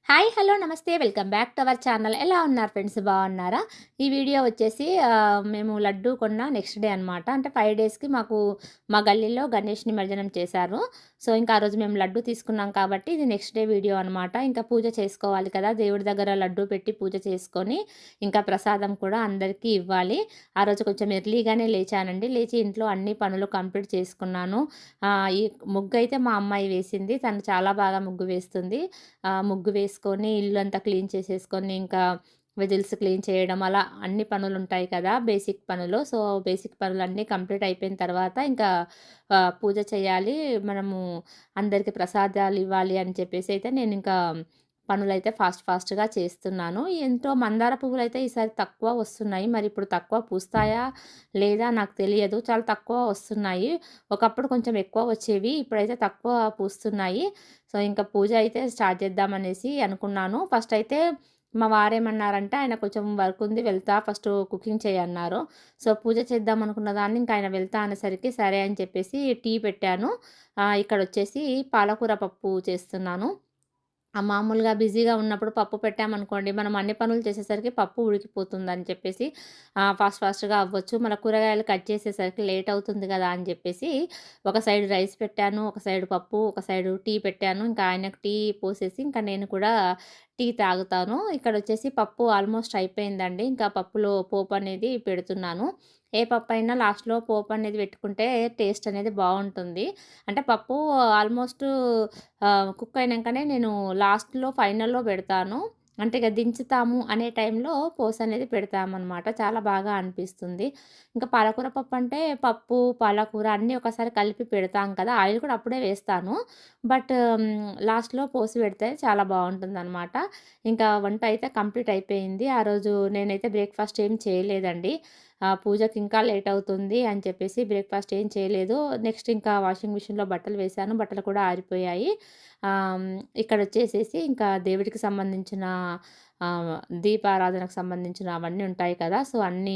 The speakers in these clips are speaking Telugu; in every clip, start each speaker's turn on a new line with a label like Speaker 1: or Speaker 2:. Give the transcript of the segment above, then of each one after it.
Speaker 1: హాయ్ హలో నమస్తే welcome back to our channel. ఎలా ఉన్నారు ఫ్రెండ్స్, బాగున్నారా? ఈ వీడియో వచ్చేసి మేము లడ్డు కొన్న నెక్స్ట్ డే అనమాట. అంటే 5 డేస్కి మాకు మా గల్లీలో గణేష్ నిమజ్జనం చేశారు. సో ఇంకా ఆ రోజు మేము లడ్డు తీసుకున్నాం కాబట్టి ఇది నెక్స్ట్ డే వీడియో అనమాట. ఇంకా పూజ చేసుకోవాలి కదా, దేవుడి దగ్గర లడ్డు పెట్టి పూజ చేసుకొని ఇంకా ప్రసాదం కూడా అందరికీ ఇవ్వాలి. ఆ రోజు కొంచెం ఎర్లీగానే లేచానండి. లేచి ఇంట్లో అన్ని పనులు కంప్లీట్ చేసుకున్నాను. ఈ ముగ్గు అయితే మా అమ్మాయి వేసింది. తను చాలా బాగా ముగ్గు వేస్తుంది. ముగ్గు వేసుకొని ఇల్లంతా క్లీన్ చేసేసుకొని ఇంకా వెజిల్స్ క్లీన్ చేయడం అలా అన్ని పనులుంటాయి కదా, బేసిక్ పనులు. సో బేసిక్ పనులన్నీ కంప్లీట్ అయిపోయిన తర్వాత ఇంకా పూజ చేయాలి, మనము అందరికీ ప్రసాదాలు ఇవ్వాలి అని చెప్పేసి అయితే నేను ఇంకా పనులైతే ఫాస్ట్‌గా చేస్తున్నాను. ఎంతో మందార పువ్వులైతే ఈసారి తక్కువ వస్తున్నాయి. మరి ఇప్పుడు తక్కువ పూస్తాయా లేదా నాకు తెలియదు. చాలా తక్కువ వస్తున్నాయి. ఒకప్పుడు కొంచెం ఎక్కువ వచ్చేవి. ఇప్పుడైతే తక్కువ పూస్తున్నాయి. సో, ఇంకా పూజ అయితే స్టార్ట్ చేద్దామనేసి అనుకున్నాను. ఫస్ట్ అయితే మా వారేమన్నారంటే, ఆయన కొంచెం వర్క్ ఉంది వెళ్తా ఫస్ట్ కుకింగ్ చెయ్యన్నారు. సో, పూజ చేద్దాం అనుకున్న దాన్ని ఇంకా ఆయన వెళ్తా అనేసరికి సరే అని చెప్పేసి టీ పెట్టాను. ఇక్కడొచ్చేసి పాలకూర పప్పు చేస్తున్నాను. మామూలుగా బిజీగా ఉన్నప్పుడు పప్పు పెట్టామనుకోండి, మనం అన్ని పనులు చేసేసరికి పప్పు ఉడికిపోతుందని చెప్పేసి ఫాస్ట్‌గా అవ్వచ్చు. మన కూరగాయలు కట్ చేసేసరికి లేట్ అవుతుంది గదా అని చెప్పేసి, ఒక సైడ్ రైస్ పెట్టాను, ఒక సైడ్ పప్పు, ఒక సైడు టీ పెట్టాను. ఇంకా ఆయనకు టీ పోసేసి, ఇంకా నేను కూడా టీ తాగుతాను. ఇక్కడొచ్చేసి పప్పు ఆల్మోస్ట్ అయిపోయిందండి. ఇంకా పప్పులో పోపనేది పెడుతున్నాను. ఏ పప్పయినా లాస్ట్‌లో పోపనేది పెట్టుకుంటే టేస్ట్ అనేది బావుంటుంది. అంటే పప్పు ఆల్మోస్ట్ కుక్ అయినంకనే నేను లాస్ట్‌లో ఫైనల్‌లో పెడతాను. అంటే ఇక దించుతాము అనే టైంలో పోసనేది పెడతామనమాట. చాలా బాగా అనిపిస్తుంది. ఇంకా పాలకూర పప్పు అంటే పప్పు, పాలకూర అన్నీ ఒకసారి కలిపి పెడతాం కదా, ఆయిల్ కూడా అప్పుడే వేస్తాను. బట్ లాస్ట్‌లో పోసి పెడితే చాలా బావుంటుందనమాట. ఇంకా వంట అయితే కంప్లీట్ అయిపోయింది. ఆ రోజు నేనైతే బ్రేక్‌ఫాస్ట్ ఏం చేయలేదండి. పూజకి ఇంకా లేట్ అవుతుంది అని చెప్పేసి బ్రేక్‌ఫాస్ట్ ఏం చేయలేదు. నెక్స్ట్ ఇంకా వాషింగ్ మిషన్‌లో బట్టలు వేశాను. బట్టలు కూడా ఆరిపోయాయి. ఇక్కడొచ్చేసేసి ఇంకా దేవుడికి సంబంధించిన ఆహ్, దీపారాధనకు సంబంధించిన అవన్నీ ఉంటాయి కదా, సో అన్నీ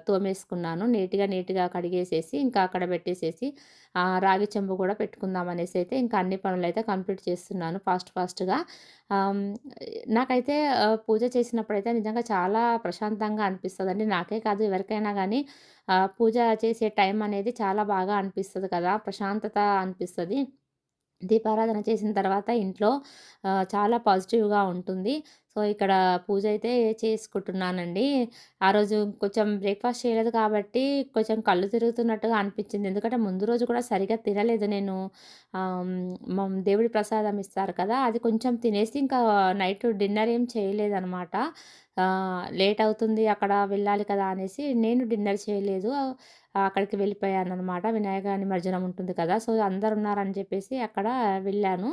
Speaker 1: తోమేసుకున్నాను. నీట్‌గా కడిగేసేసి ఇంకా అక్కడ పెట్టేసేసి రాగి చెంబు కూడా పెట్టుకుందాం అనేసి అయితే ఇంకా అన్ని పనులైతే కంప్లీట్ చేస్తున్నాను ఫాస్ట్‌గా. ఆహ్, నాకైతే పూజ చేసినప్పుడైతే నిజంగా చాలా ప్రశాంతంగా అనిపిస్తదండి. నాకే కాదు ఎవరికైనా గానీ పూజ చేసే టైం అనేది చాలా బాగా అనిపిస్తది కదా, ప్రశాంతత అనిపిస్తది. దీపారాధన చేసిన తర్వాత ఇంట్లో చాలా పాజిటివ్‌గా ఉంటుంది. సో, ఇక్కడ పూజ అయితే చేసుకుంటున్నానండి. ఆ రోజు కొంచెం బ్రేక్‌ఫాస్ట్ చేయలేదు కాబట్టి కొంచెం కళ్ళు తిరుగుతున్నట్టుగా అనిపించింది. ఎందుకంటే ముందు రోజు కూడా సరిగ్గా తినలేదు నేను. దేవుడి ప్రసాదం ఇస్తారు కదా, అది కొంచెం తినేసి ఇంకా నైట్ డిన్నర్ ఏం చేయలేదనమాట. లేట్ అవుతుంది అక్కడ వెళ్ళాలి కదా అనేసి నేను డిన్నర్ చేయలేదు. అక్కడికి వెళ్ళిపోయాననమాట. వినాయక నిమజ్జనం ఉంటుంది కదా, సో అందరున్నారని చెప్పేసి అక్కడ వెళ్ళాను.